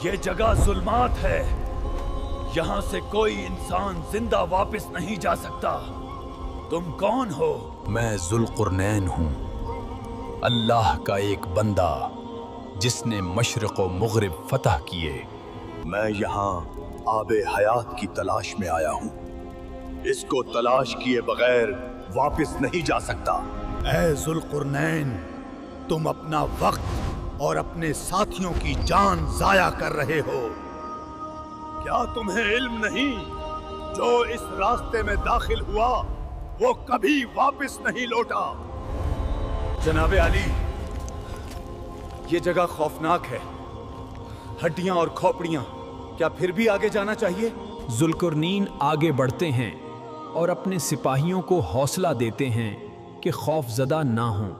یہ جگہ ظلمات ہے، یہاں سے کوئی انسان زندہ واپس نہیں جا سکتا۔ تم کون ہو؟ میں ذوالقرنین ہوں، اللہ کا ایک بندہ جس نے مشرق و مغرب فتح کیے۔ میں یہاں آب حیات کی تلاش میں آیا ہوں، اس کو تلاش کیے بغیر واپس نہیں جا سکتا۔ اے ذوالقرنین، تم اپنا وقت اور اپنے ساتھیوں کی جان ضائع کر رہے ہو۔ کیا تمہیں علم نہیں جو اس راستے میں داخل ہوا وہ کبھی واپس نہیں لوٹا؟ جناب علی، یہ جگہ خوفناک ہے، ہڈیاں اور کھوپڑیاں، کیا پھر بھی آگے جانا چاہیے؟ ذوالقرنین آگے بڑھتے ہیں اور اپنے سپاہیوں کو حوصلہ دیتے ہیں کہ خوف زدہ نہ ہوں۔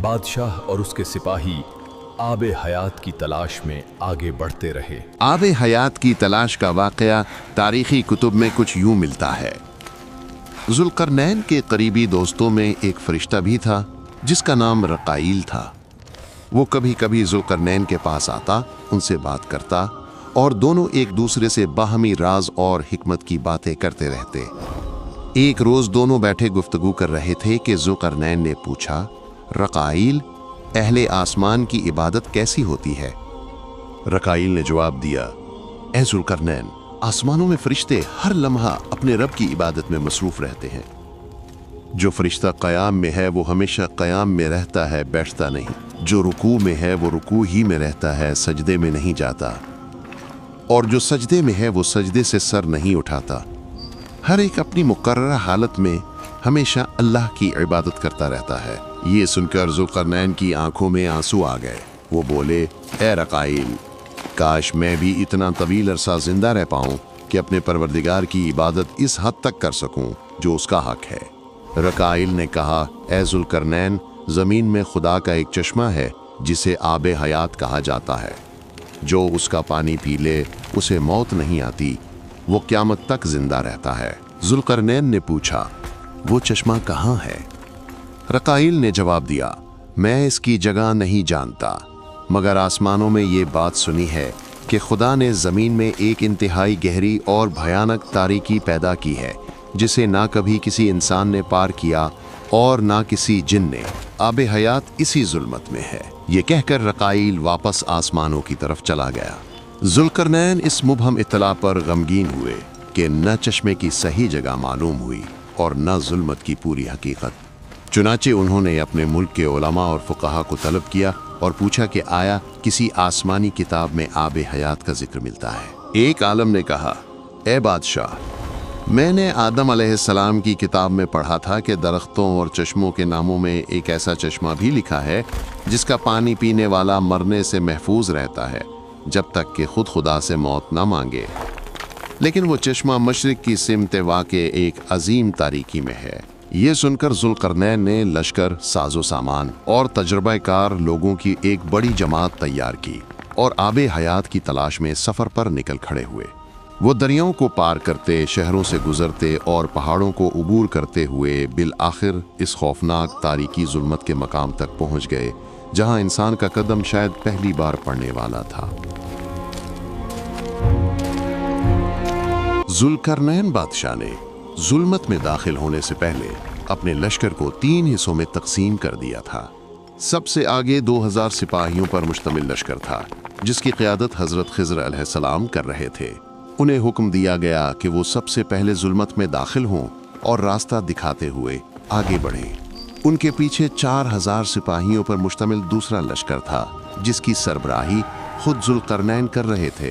بادشاہ اور اس کے سپاہی آب حیات کی تلاش میں آگے بڑھتے رہے۔ آب حیات کی تلاش کا واقعہ تاریخی کتب میں کچھ یوں ملتا ہے۔ ذوالقرنین کے قریبی دوستوں میں ایک فرشتہ بھی تھا جس کا نام رقائیل تھا۔ وہ کبھی کبھی ذوالقرنین کے پاس آتا، ان سے بات کرتا اور دونوں ایک دوسرے سے باہمی راز اور حکمت کی باتیں کرتے رہتے۔ ایک روز دونوں بیٹھے گفتگو کر رہے تھے کہ ذوالقرنین نے پوچھا، رقائیل، اہل آسمان کی عبادت کیسی ہوتی ہے؟ رقائیل نے جواب دیا، اے ذوالقرنین، آسمانوں میں فرشتے ہر لمحہ اپنے رب کی عبادت میں مصروف رہتے ہیں۔ جو فرشتہ قیام میں ہے وہ ہمیشہ قیام میں رہتا ہے، بیٹھتا نہیں۔ جو رکوع میں ہے وہ رکوع ہی میں رہتا ہے، سجدے میں نہیں جاتا۔ اور جو سجدے میں ہے وہ سجدے سے سر نہیں اٹھاتا۔ ہر ایک اپنی مقررہ حالت میں ہمیشہ اللہ کی عبادت کرتا رہتا ہے۔ یہ سن کر ذوالقرنین کی آنکھوں میں آنسو آ گئے۔ وہ بولے، اے رقائیل، کاش میں بھی اتنا طویل عرصہ زندہ رہ پاؤں کہ اپنے پروردگار کی عبادت اس حد تک کر سکوں جو اس کا حق ہے۔ رقائیل نے کہا، اے ذوالقرنین، زمین میں خدا کا ایک چشمہ ہے جسے آب حیات کہا جاتا ہے۔ جو اس کا پانی پی لے اسے موت نہیں آتی، وہ قیامت تک زندہ رہتا ہے۔ ذوالقرنین نے پوچھا، وہ چشمہ کہاں ہے؟ رقائیل نے جواب دیا، میں اس کی جگہ نہیں جانتا، مگر آسمانوں میں یہ بات سنی ہے کہ خدا نے زمین میں ایک انتہائی گہری اور بھیانک تاریکی پیدا کی ہے جسے نہ کبھی کسی انسان نے پار کیا اور نہ کسی جن نے۔ آب حیات اسی ظلمت میں ہے۔ یہ کہہ کر رقائیل واپس آسمانوں کی طرف چلا گیا۔ ذوالقرنین اس مبہم اطلاع پر غمگین ہوئے کہ نہ چشمے کی صحیح جگہ معلوم ہوئی اور نہ ظلمت کی پوری حقیقت۔ چنانچہ انہوں نے اپنے ملک کے علماء اور فقہا کو طلب کیا اور پوچھا کہ آیا کسی آسمانی کتاب میں آب حیات کا ذکر ملتا ہے؟ ایک عالم نے کہا، اے بادشاہ، میں نے آدم علیہ السلام کی کتاب میں پڑھا تھا کہ درختوں اور چشموں کے ناموں میں ایک ایسا چشمہ بھی لکھا ہے جس کا پانی پینے والا مرنے سے محفوظ رہتا ہے جب تک کہ خود خدا سے موت نہ مانگے۔ لیکن وہ چشمہ مشرق کی سمت واقع ایک عظیم تاریکی میں ہے۔ یہ سن کر ذوالقرنین نے لشکر، ساز و سامان اور تجربہ کار لوگوں کی ایک بڑی جماعت تیار کی اور آب حیات کی تلاش میں سفر پر نکل کھڑے ہوئے۔ وہ دریاؤں کو پار کرتے، شہروں سے گزرتے اور پہاڑوں کو عبور کرتے ہوئے بالآخر اس خوفناک تاریکی ظلمت کے مقام تک پہنچ گئے جہاں انسان کا قدم شاید پہلی بار پڑنے والا تھا۔ ذوالقرنین بادشاہ نے ظلمت میں داخل ہونے سے پہلے اپنے لشکر کو 3 حصوں میں تقسیم کر دیا تھا۔ سب سے آگے 2000 سپاہیوں پر مشتمل لشکر تھا जिसकी क़यादत हज़रत खिज़र अलैहिस्सलाम कर रहे थे। उन्हें हुक्म दिया गया कि वो सबसे पहले जुल्मत में दाखिल हों और रास्ता दिखाते हुए आगे बढ़ें। उनके पीछे 4000 सिपाहियों पर मुश्तमिल दूसरा लश्कर था, जिसकी सरबराही खुद ज़ुल्क़रनैन कर रहे थे।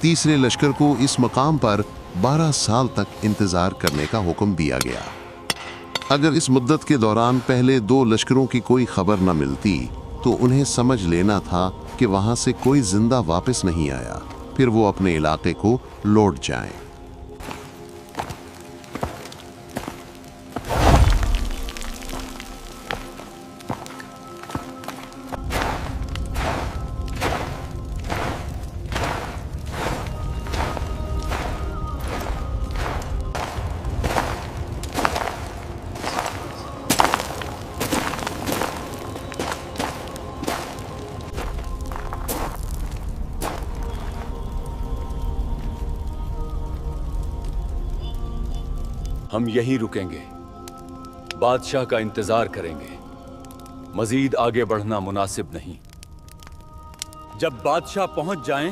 तीसरे लश्कर को इस मकाम पर 12 साल तक इंतज़ार करने का हुक्म दिया गया। अगर इस मुद्दत के दौरान पहले 2 लश्करों की कोई खबर न मिलती तो उन्हें समझ लेना था कि वहाँ से कोई जिंदा वापस नहीं आया, फिर वो अपने इलाके को लौट जाएं। हम यहीं रुकेंगे, बादशाह का इंतजार करेंगे। मजीद आगे बढ़ना मुनासिब नहीं। जब बादशाह पहुंच जाएं,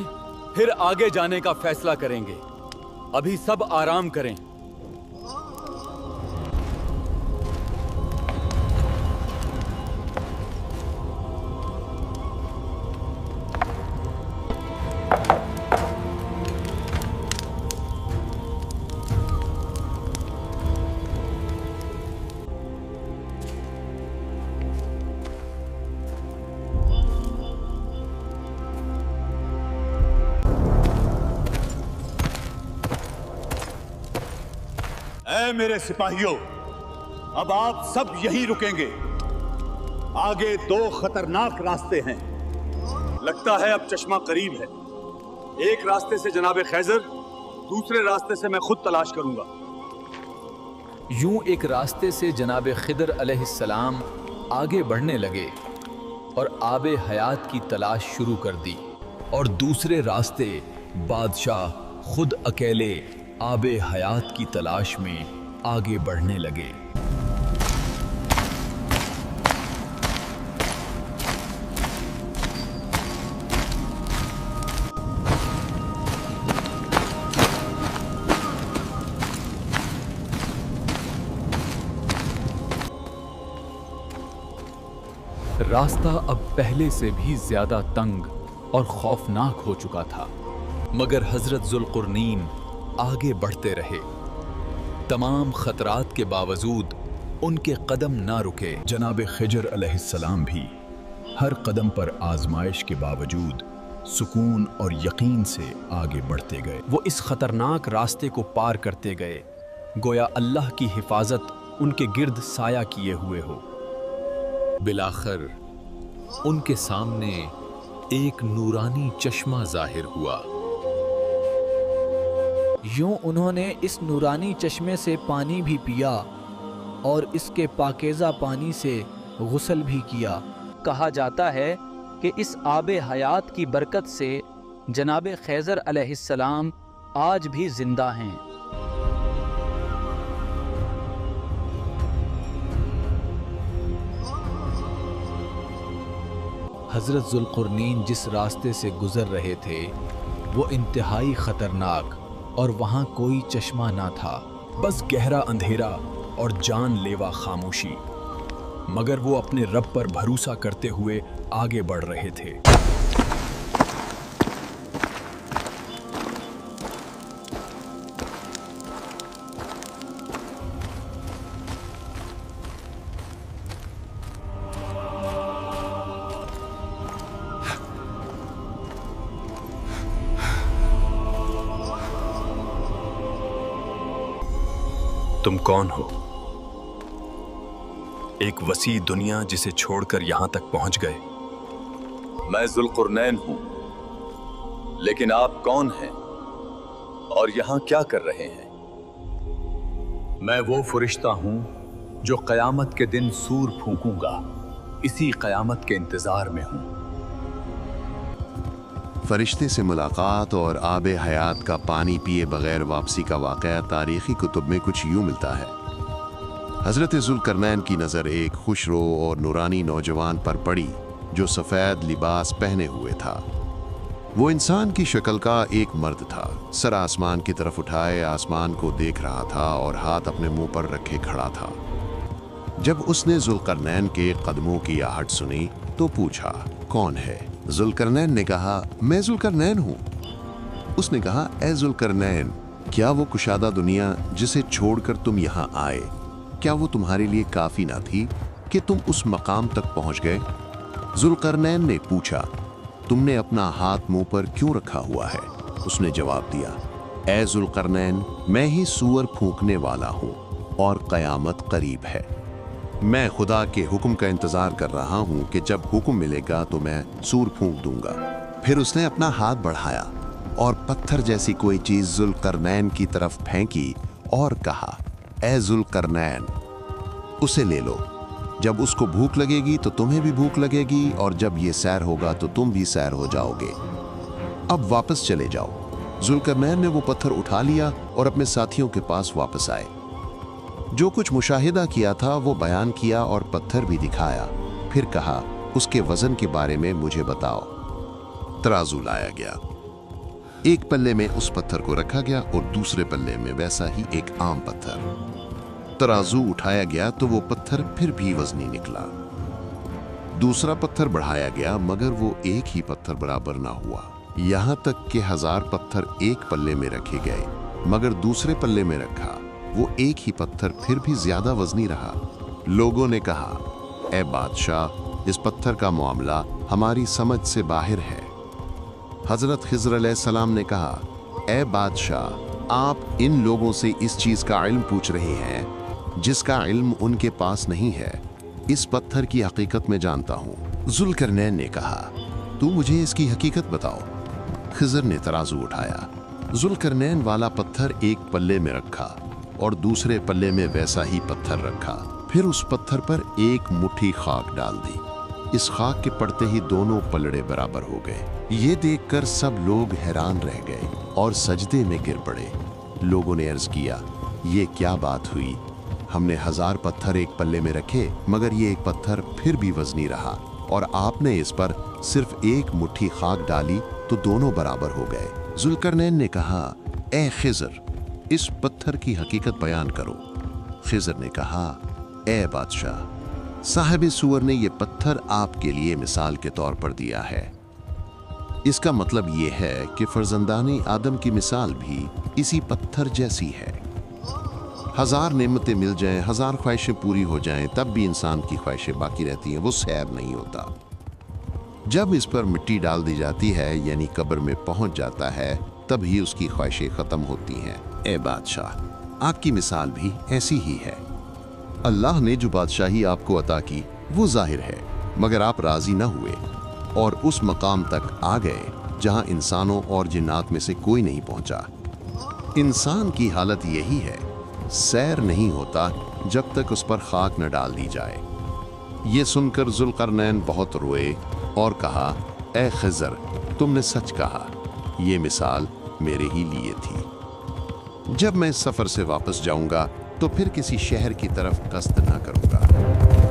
फिर आगे जाने का फैसला करेंगे। अभी सब आराम करें। ऐ मेरे सिपाहियों, अब आप सब यहीं रुकेंगे। आगे 2 खतरनाक रास्ते हैं। लगता है अब चश्मा करीब है। एक रास्ते से जनाब खैज़र, दूसरे रास्ते से मैं खुद तलाश करूंगा। यूं एक रास्ते से जनाब खिदर अलैहिस्सलाम आगे बढ़ने लगे और आबे हयात की तलाश शुरू कर दी, और दूसरे रास्ते बादशाह खुद अकेले आबे हयात की तलाश में आगे बढ़ने लगे। रास्ता अब पहले से भी ज्यादा तंग और खौफनाक हो चुका था, मगर हजरत ज़ुल्क़ुरनैन आगे बढ़ते रहे। तमाम खतरात के बावजूद उनके कदम ना रुके। जनाब खिज़र अलैहिस्सलाम भी हर कदम पर आजमाइश के बावजूद सुकून और यकीन से आगे बढ़ते गए। वो इस खतरनाक रास्ते को पार करते गए, गोया अल्लाह की हिफाजत उनके गिर्द साया किए हुए हो। बिलाखिर उनके सामने एक नूरानी चश्मा जाहिर हुआ। यूं उन्होंने इस नूरानी चश्मे से पानी भी पिया और इसके पाकीज़ा पानी से गुस्ल भी किया। कहा जाता है कि इस आबे हयात की बरकत से जनाब खैज़र अलैहिस्सलाम आज भी जिंदा हैं। हज़रत ज़ुल्क़ुरनैन जिस रास्ते से गुज़र रहे थे वो इंतहाई ख़तरनाक और वहाँ कोई चश्मा ना था, बस गहरा अंधेरा और जानलेवा खामोशी। मगर वो अपने रब पर भरोसा करते हुए आगे बढ़ रहे थे। तुम कौन हो? एक वसी दुनिया जिसे छोड़कर यहां तक पहुंच गए। मैं ज़ुल्क़ुरनैन हूं, लेकिन आप कौन हैं और यहां क्या कर रहे हैं? मैं वो फरिश्ता हूं जो क़यामत के दिन सूर फूंकूंगा। इसी क़यामत के इंतजार में हूं। फरिश्ते से मुलाकात और आबे हयात का पानी पिए बगैर वापसी का वाक़या तारीख़ी कुतुब में कुछ यूं मिलता है। हज़रत ज़ुल्क़रनैन की नज़र एक खुशरो और नूरानी नौजवान पर पड़ी जो सफ़ेद लिबास पहने हुए था। वो इंसान की शक्ल का एक मर्द था। सर आसमान की तरफ उठाए आसमान को देख रहा था और हाथ अपने मुंह पर रखे खड़ा था। जब उसने जुल्करनैन के कदमों की आहट सुनी तो पूछा, कौन है? जुल्करनैन ने कहा, मैं जुल्करनैन हूं। उसने कहा, ए जुल्करनैन, क्या वो कुशादा दुनिया जिसे छोड़कर तुम यहाँ आए, क्या वो तुम्हारे लिए काफी ना थी कि तुम उस मकाम तक पहुंच गए? जुल्करनैन ने पूछा, तुमने अपना हाथ मुंह पर क्यों रखा हुआ है? उसने जवाब दिया, ए जुल्करनैन, मैं ही सूअर फूंकने वाला हूं और कयामत करीब है। मैं खुदा के हुक्म का इंतजार कर रहा हूं कि जब हुक्म मिलेगा तो मैं सूर फूंक दूंगा। फिर उसने अपना हाथ बढ़ाया और पत्थर जैसी कोई चीज जुल्करनैन की तरफ फेंकी और कहा, ए जुल्करनैन, उसे ले लो। जब उसको भूख लगेगी तो तुम्हें भी भूख लगेगी और जब ये सैर होगा तो तुम भी सैर हो जाओगे। अब वापस चले जाओ। जुल्करनैन ने वो पत्थर उठा लिया और अपने साथियों के पास वापस आए। जो कुछ मुशाहिदा किया था वो बयान किया और पत्थर भी दिखाया। फिर कहा, उसके वजन के बारे में मुझे बताओ। तराजू लाया गया। एक पल्ले में उस पत्थर को रखा गया और दूसरे पल्ले में वैसा ही एक आम पत्थर। तराजू उठाया गया तो वो पत्थर फिर भी वजनी निकला। दूसरा पत्थर बढ़ाया गया मगर वो एक ही पत्थर बराबर ना हुआ। यहां तक कि 1000 पत्थर एक पल्ले में रखे गए मगर दूसरे पल्ले में रखा वो एक ही पत्थर फिर भी ज्यादा वजनी रहा। लोगों ने कहा, ए बादशाह, इस पत्थर का मामला हमारी समझ से बाहर है। हजरत खिज़र अलैहिस्सलाम ने कहा, ए बादशाह, आप इन लोगों से इस चीज का इल्म पूछ रहे हैं जिसका इल्म उनके पास नहीं है। इस पत्थर की हकीकत में जानता हूं। जुल्करनैन ने कहा, तू मुझे इसकी हकीकत बताओ। खिज़र ने तराजू उठाया। जुल्करनैन वाला पत्थर एक पल्ले में रखा और दूसरे पल्ले में वैसा ही पत्थर रखा। फिर उस पत्थर पर एक मुट्ठी खाक डाल दी। इस खाक के पड़ते ही दोनों पलड़े बराबर हो गए। ये देखकर सब लोग हैरान रह गए और सजदे में गिर पड़े। लोगों ने अर्ज किया, ये क्या बात हुई? हमने 1000 पत्थर एक पल्ले में रखे मगर ये एक पत्थर फिर भी वजनी रहा और आपने इस पर सिर्फ एक मुट्ठी खाक डाली तो दोनों बराबर हो गए। जुल्करनैन ने कहा, ए खिज़र, इस पत्थर की हकीकत बयान करो। खिज़र ने कहा, ए बादशाह, साहिब सूअर ने यह पत्थर आपके लिए मिसाल के तौर पर दिया है। इसका मतलब यह है कि फर्जंदानी आदम की मिसाल भी इसी पत्थर जैसी है। 1000 नेमतें मिल जाएं, 1000 ख्वाहिशें पूरी हो जाएं, तब भी इंसान की ख्वाहिशें बाकी रहती हैं, वो सैर नहीं होता। जब इस पर मिट्टी डाल दी जाती है यानी कब्र में पहुंच जाता है तब ही उसकी ख्वाहिशें खत्म होती हैं। ए बादशाह, आपकी मिसाल भी ऐसी ही है। अल्लाह ने जो बादशाही आपको अता की वो जाहिर है मगर आप राजी न हुए और उस मकाम तक आ गए जहां इंसानों और जिन्नात में से कोई नहीं पहुंचा। इंसान की हालत यही है, सैर नहीं होता जब तक उस पर खाक न डाल दी जाए। ये सुनकर जुल्करनैन बहुत रोए और कहा, ए खिज़र, तुमने सच कहा, ये मिसाल मेरे ही लिए थी। जब मैं इस सफर से वापस जाऊंगा तो फिर किसी शहर की तरफ कस्त न करूंगा।